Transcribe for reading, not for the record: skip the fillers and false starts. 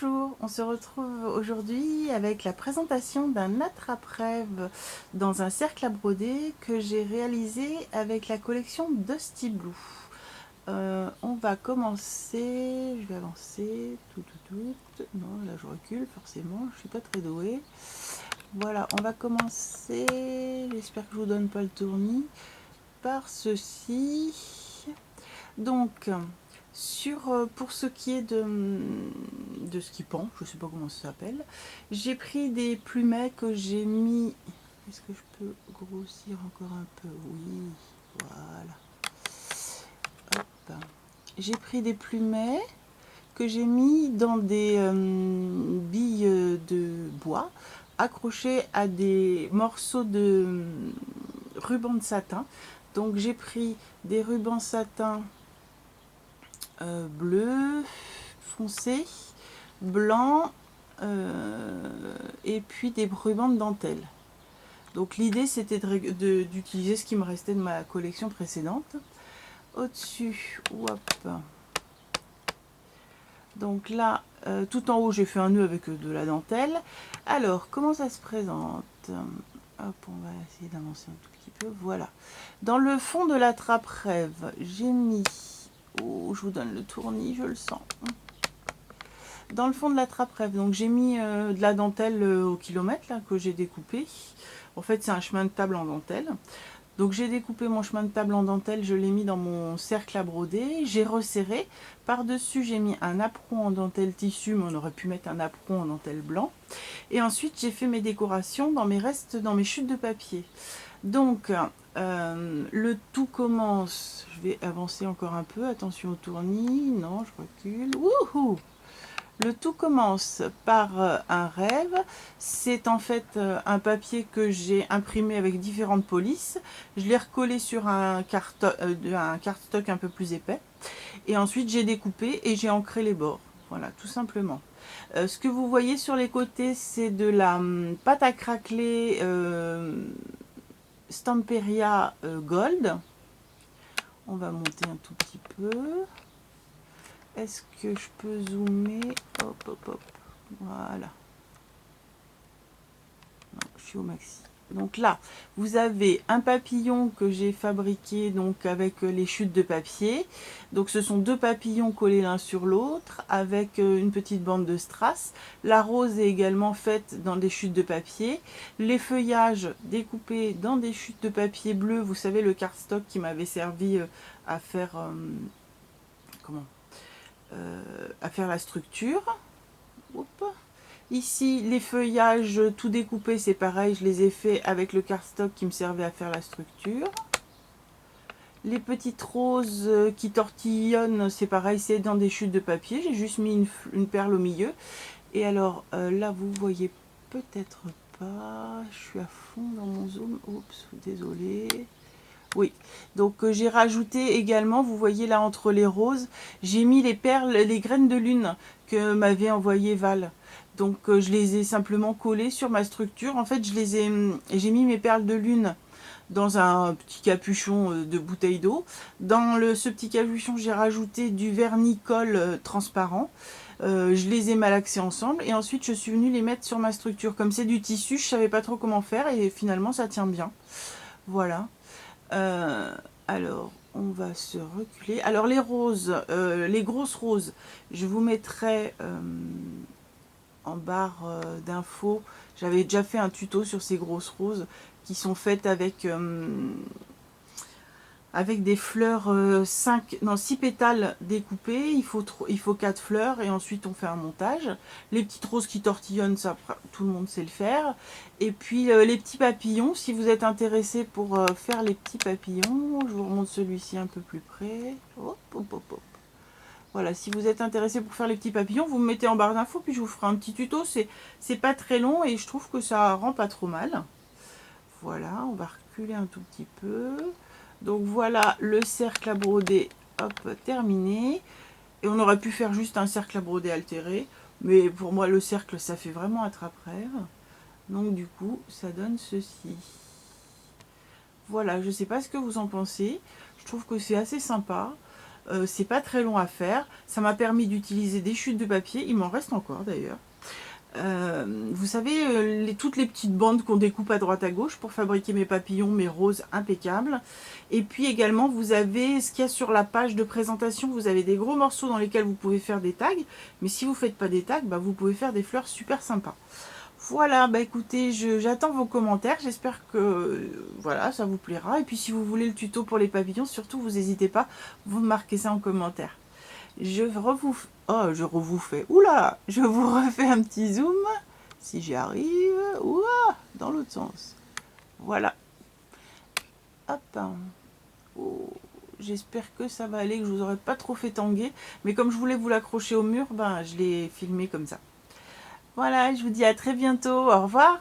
Bonjour, on se retrouve aujourd'hui avec la présentation d'un attrape-rêve dans un cercle à broder que j'ai réalisé avec la collection Dusty Blue. On va commencer, je vais avancer, non là je recule forcément, je suis pas très douée. Voilà, on va commencer, j'espère que je vous donne pas le tournis, par ceci. Donc, pour ce qui est de ski pan, je ne sais pas comment ça s'appelle, j'ai pris des plumets que j'ai mis. Est-ce que je peux grossir encore un peu? Oui, voilà. Hop. J'ai pris des plumets que j'ai mis dans des billes de bois accrochées à des morceaux de ruban de satin. Donc j'ai pris des rubans satin bleu foncé, blanc et puis des rubans de dentelle. Donc l'idée c'était d'utiliser ce qui me restait de ma collection précédente. Au-dessus, hop. Donc là, tout en haut, j'ai fait un nœud avec de la dentelle. Alors, comment ça se présente? Hop, on va essayer d'avancer un tout petit peu. Voilà. Dans le fond de la trappe rêve, j'ai mis... Oh, je vous donne le tournis, je le sens. Dans le fond de la trappe rêve, donc j'ai mis de la dentelle au kilomètre là, que j'ai découpé. En fait, c'est un chemin de table en dentelle. Donc j'ai découpé mon chemin de table en dentelle, je l'ai mis dans mon cercle à broder, j'ai resserré. Par-dessus, j'ai mis un apron en dentelle tissu, mais on aurait pu mettre un apron en dentelle blanc. Et ensuite, j'ai fait mes décorations dans mes restes, dans mes chutes de papier. Donc, le tout commence. Je vais avancer encore un peu. Attention au tournis. Non, je recule. Wouhou! Le tout commence par un rêve. C'est en fait un papier que j'ai imprimé avec différentes polices. Je l'ai recollé sur un cardstock un peu plus épais. Et ensuite, j'ai découpé et j'ai ancré les bords. Voilà, tout simplement. Ce que vous voyez sur les côtés, c'est de la pâte à craqueler Stamperia Gold. On va monter un tout petit peu. Est-ce que je peux zoomer? Hop, hop, hop. Voilà. Non, je suis au maxi. Donc là, vous avez un papillon que j'ai fabriqué donc avec les chutes de papier. Donc ce sont deux papillons collés l'un sur l'autre avec une petite bande de strass. La rose est également faite dans des chutes de papier. Les feuillages découpés dans des chutes de papier bleu. Vous savez, le cardstock qui m'avait servi à faire à faire la structure. Oups. Ici, les feuillages tout découpés, c'est pareil, je les ai fait avec le cardstock qui me servait à faire la structure. Les petites roses qui tortillonnent, c'est pareil, c'est dans des chutes de papier. J'ai juste mis une perle au milieu. Et alors, là, vous voyez peut-être pas. Je suis à fond dans mon zoom. Oups, désolé. Oui, donc j'ai rajouté également, vous voyez là entre les roses, j'ai mis les perles, les graines de lune que m'avait envoyé Val. Donc je les ai simplement collées sur ma structure. En fait, j'ai mis mes perles de lune dans un petit capuchon de bouteille d'eau. Ce petit capuchon, j'ai rajouté du vernis-colle transparent. Je les ai malaxés ensemble et ensuite je suis venue les mettre sur ma structure. Comme c'est du tissu, je savais pas trop comment faire et finalement ça tient bien. Voilà. Alors, on va se reculer. Alors, les roses, les grosses roses, je vous mettrai en barre d'infos. J'avais déjà fait un tuto sur ces grosses roses qui sont faites avec des fleurs 6 pétales découpés. Il faut 4 fleurs et ensuite on fait un montage. Les petites roses qui tortillonnent, ça, tout le monde sait le faire. Et puis les petits papillons, si vous êtes intéressé pour faire les petits papillons, je vous remonte celui-ci un peu plus près. Hop, hop, hop, hop. Voilà, si vous êtes intéressé pour faire les petits papillons, vous me mettez en barre d'infos, puis je vous ferai un petit tuto. C'est pas très long et je trouve que ça rend pas trop mal. Voilà, on va reculer un tout petit peu. Donc voilà le cercle à broder, hop, terminé. Et on aurait pu faire juste un cercle à broder altéré, mais pour moi le cercle ça fait vraiment attrape-rêve. Donc du coup ça donne ceci. Voilà, je sais pas ce que vous en pensez. Je trouve que c'est assez sympa. C'est pas très long à faire. Ça m'a permis d'utiliser des chutes de papier. Il m'en reste encore d'ailleurs. Vous savez, toutes les petites bandes qu'on découpe à droite à gauche pour fabriquer mes papillons, mes roses impeccables. Et puis également, vous avez ce qu'il y a sur la page de présentation. Vous avez des gros morceaux dans lesquels vous pouvez faire des tags. Mais si vous ne faites pas des tags, bah, vous pouvez faire des fleurs super sympas. Voilà, bah écoutez, j'attends vos commentaires. J'espère que voilà, ça vous plaira. Et puis si vous voulez le tuto pour les papillons, surtout, vous n'hésitez pas, vous marquez ça en commentaire. Je vous fais. Oula, je vous refais un petit zoom. Si j'y arrive. Ouah, dans l'autre sens. Voilà. Hop. Oh, j'espère que ça va aller, que je vous aurais pas trop fait tanguer. Mais comme je voulais vous l'accrocher au mur, ben je l'ai filmé comme ça. Voilà, je vous dis à très bientôt. Au revoir.